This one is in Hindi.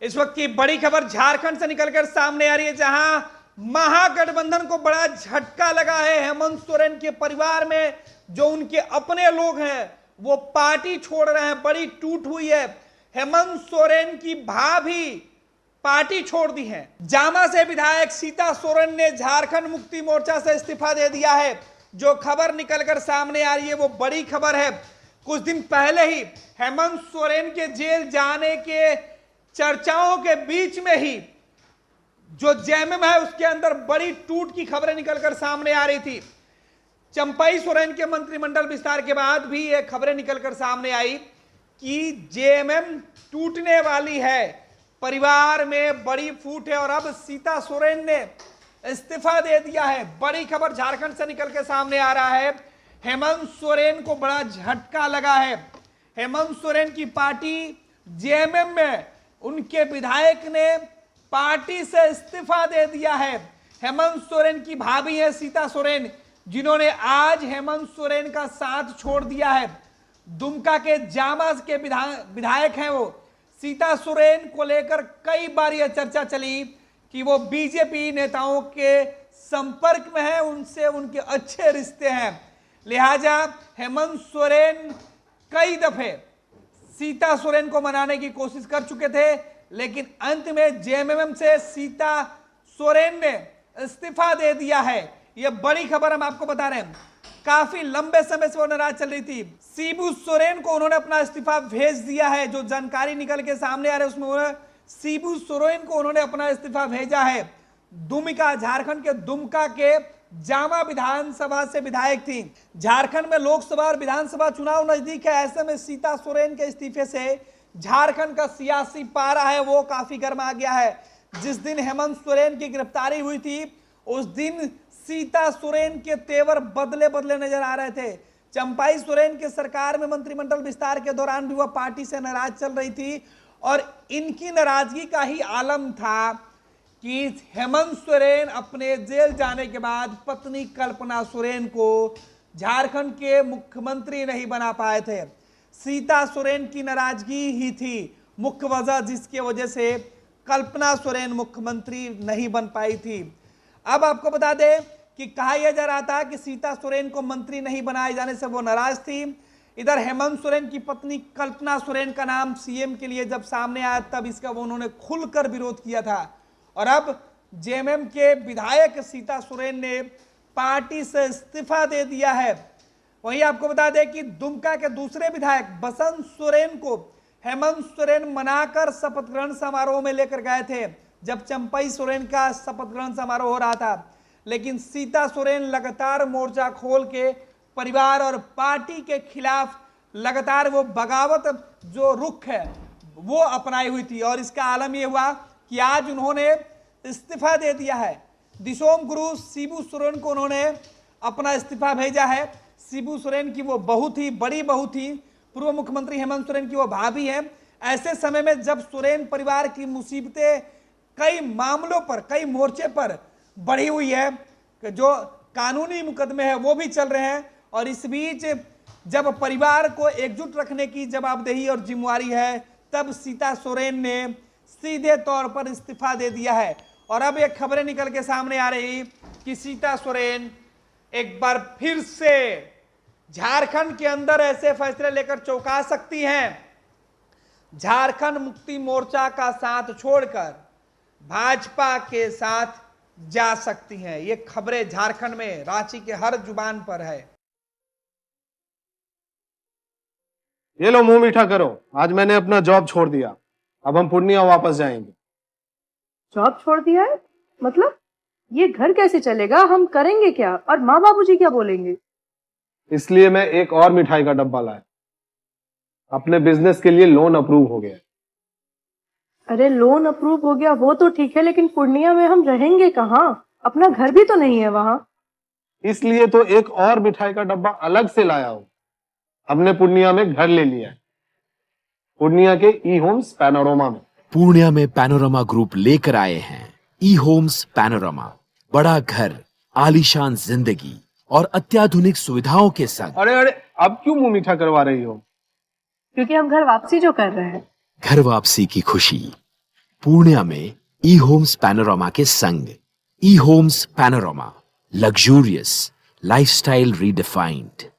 इस वक्त की बड़ी खबर झारखंड से निकलकर सामने आ रही है, जहां महागठबंधन को बड़ा झटका लगा है। हेमंत सोरेन के परिवार में जो उनके अपने लोग हैं वो पार्टी छोड़ रहे हैं। बड़ी टूट हुई है। हेमंत सोरेन की भाभी पार्टी छोड़ दी है। जामा से विधायक सीता सोरेन ने झारखंड मुक्ति मोर्चा से इस्तीफा दे दिया है। जो खबर निकलकर सामने आ रही है वो बड़ी खबर है। कुछ दिन पहले ही हेमंत सोरेन के जेल जाने के चर्चाओं के बीच में ही जो जेएमएम है उसके अंदर बड़ी टूट की खबरें निकलकर सामने आ रही थी। चंपई सोरेन के मंत्रिमंडल विस्तार के बाद भी ये खबरें निकलकर सामने आई कि जेएमएम टूटने वाली है। परिवार में बड़ी फूट है और अब सीता सोरेन ने इस्तीफा दे दिया है। बड़ी खबर झारखंड से निकल के सामने आ रहा है। हेमंत सोरेन को बड़ा झटका लगा है। हेमंत सोरेन की पार्टी जेएमएम में उनके विधायक ने पार्टी से इस्तीफा दे दिया है। हेमंत सोरेन की भाभी है सीता सोरेन, जिन्होंने आज हेमंत सोरेन का साथ छोड़ दिया है। दुमका के जामा के विधायक हैं वो। सीता सोरेन को लेकर कई बार यह चर्चा चली कि वो बीजेपी नेताओं के संपर्क में है, उनसे उनके अच्छे रिश्ते हैं। लिहाजा हेमंत सोरेन कई दफे सीता सोरेन को मनाने की कोशिश कर चुके थे, लेकिन अंत में जेएमएम से सीता सोरेन ने इस्तीफा दे दिया है। यह बड़ी खबर हम आपको बता रहे हैं। काफी लंबे समय से वो नाराज चल रही थी। शिबू सोरेन को उन्होंने अपना इस्तीफा भेज दिया है। जो जानकारी निकल के सामने आ रही है उसमें शिबू सोरेन को उन्होंने अपना इस्तीफा भेजा है। दुमका, झारखंड के दुमका के जामा विधानसभा से विधायक थी। झारखंड में लोकसभा और विधानसभा चुनाव नजदीक है। ऐसे में सीता सोरेन के इस्तीफे से झारखंड का सियासी पारा है वो काफी गर्मा गया है। जिस दिन हेमंत सोरेन की गिरफ्तारी हुई थी उस दिन सीता सोरेन के तेवर बदले बदले नजर आ रहे थे। चंपई सोरेन के सरकार में मंत्रिमंडल विस्तार के दौरान भी वह पार्टी से नाराज चल रही थी और इनकी नाराजगी का ही आलम था कि हेमंत सोरेन अपने जेल जाने के बाद पत्नी कल्पना सोरेन को झारखंड के मुख्यमंत्री नहीं बना पाए थे। सीता सोरेन की नाराजगी ही थी मुख्य वजह, जिसकी वजह से कल्पना सोरेन मुख्यमंत्री नहीं बन पाई थी। अब आपको बता दें कि कहा यह जा रहा था कि सीता सोरेन को मंत्री नहीं बनाए जाने से वो नाराज थी। इधर हेमंत सोरेन की पत्नी कल्पना सोरेन का नाम सीएम के लिए जब सामने आया तब इसका वो उन्होंने खुलकर विरोध किया था। और अब जेएमएम के विधायक सीता सोरेन ने पार्टी से इस्तीफा दे दिया है। वहीं आपको बता दें कि दुमका के दूसरे विधायक बसंत सोरेन को हेमंत सोरेन मनाकर शपथ ग्रहण समारोह में लेकर गए थे जब चंपई सोरेन का शपथ ग्रहण समारोह हो रहा था। लेकिन सीता सोरेन लगातार मोर्चा खोल के परिवार और पार्टी के खिलाफ लगातार वो बगावत जो रुख है वो अपनाई हुई थी। और इसका आलम यह हुआ कि आज उन्होंने इस्तीफा दे दिया है। दिसोम गुरु शिबू सोरेन को उन्होंने अपना इस्तीफा भेजा है। शिबू सोरेन की वो बहुत ही बड़ी बहू थी, पूर्व मुख्यमंत्री हेमंत सोरेन की वो भाभी है। ऐसे समय में जब सोरेन परिवार की मुसीबतें कई मामलों पर, कई मोर्चे पर बढ़ी हुई है, जो कानूनी मुकदमे हैं वो भी चल रहे हैं, और इस बीच जब परिवार को एकजुट रखने की जवाबदेही और जिम्मेवारी है तब सीता सोरेन ने सीधे तौर पर इस्तीफा दे दिया है। और अब एक खबरें निकल के सामने आ रही कि सीता सोरेन एक बार फिर से झारखंड के अंदर ऐसे फैसले लेकर चौंका सकती हैं। झारखंड मुक्ति मोर्चा का साथ छोड़कर भाजपा के साथ जा सकती हैं। ये खबरें झारखंड में रांची के हर जुबान पर है। ये लो मुंह मीठा करो, आज मैंने अपना जॉब छोड़ दिया। अब हम पूर्णिया वापस जाएंगे। जॉब छोड़ दिया है? मतलब ये घर कैसे चलेगा? हम करेंगे क्या? और माँ बाबूजी क्या बोलेंगे? इसलिए मैं एक और मिठाई का डब्बा लाया। अपने बिजनेस के लिए लोन अप्रूव हो गया। अरे लोन अप्रूव हो गया वो तो ठीक है, लेकिन पूर्णिया में हम रहेंगे कहाँ? अपना घर भी तो नहीं है वहाँ। इसलिए तो एक और मिठाई का डब्बा अलग से लाया हूं। हमने पूर्णिया में घर ले लिया है, पूर्णिया के ई होम्स पैनोरमा में। पूर्णिया में पैनोरमा ग्रुप लेकर आए हैं ई होम्स पैनोरमा। बड़ा घर, आलीशान जिंदगी और अत्याधुनिक सुविधाओं के संग। अरे अरे, अब क्यों मुंह मीठा करवा रही हो? क्योंकि हम घर वापसी जो कर रहे हैं। घर वापसी की खुशी पूर्णिया में ई होम्स पैनोरामा के संग। E homes panorama, luxurious lifestyle redefined.